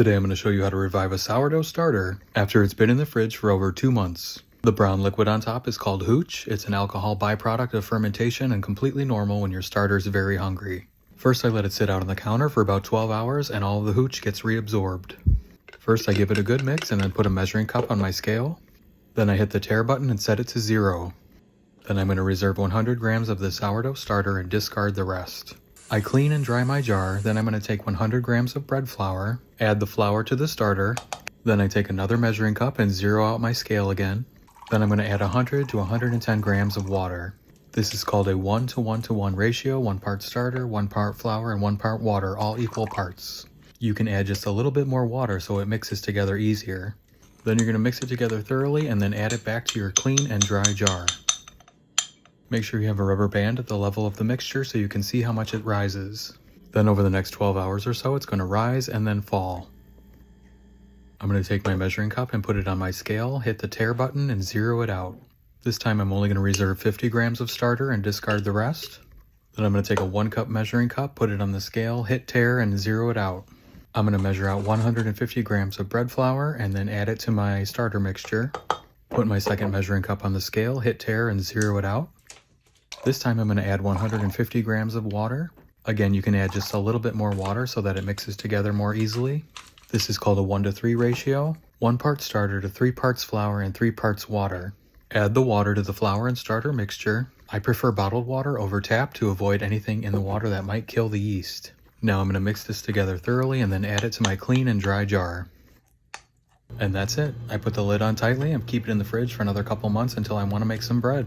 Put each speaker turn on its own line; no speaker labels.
Today I'm going to show you how to revive a sourdough starter after it's been in the fridge for over 2 months. The brown liquid on top is called hooch. It's an alcohol byproduct of fermentation and completely normal when your starter is very hungry. First I let it sit out on the counter for about 12 hours and all of the hooch gets reabsorbed. First I give it a good mix and then put a measuring cup on my scale. Then I hit the tare button and set it to 0. Then I'm going to reserve 100 grams of the sourdough starter and discard the rest. I clean and dry my jar, then I'm going to take 100 grams of bread flour, add the flour to the starter, then I take another measuring cup and zero out my scale again. Then I'm going to add 100 to 110 grams of water. This is called a 1 to 1 to 1 ratio, 1 part starter, 1 part flour, and 1 part water, all equal parts. You can add just a little bit more water so it mixes together easier. Then you're going to mix it together thoroughly and then add it back to your clean and dry jar. Make sure you have a rubber band at the level of the mixture so you can see how much it rises. Then over the next 12 hours or so, it's going to rise and then fall. I'm going to take my measuring cup and put it on my scale, hit the tare button, and zero it out. This time I'm only going to reserve 50 grams of starter and discard the rest. Then I'm going to take a 1 cup measuring cup, put it on the scale, hit tare, and zero it out. I'm going to measure out 150 grams of bread flour and then add it to my starter mixture. Put my second measuring cup on the scale, hit tare, and zero it out. This time I'm going to add 150 grams of water. Again, you can add just a little bit more water so that it mixes together more easily. This is called a 1 to 3 ratio, 1 part starter to 3 parts flour and 3 parts water. Add the water to the flour and starter mixture. I prefer bottled water over tap to avoid anything in the water that might kill the yeast. Now I'm going to mix this together thoroughly and then add it to my clean and dry jar. And that's it. I put the lid on tightly and keep it in the fridge for another couple months until I want to make some bread.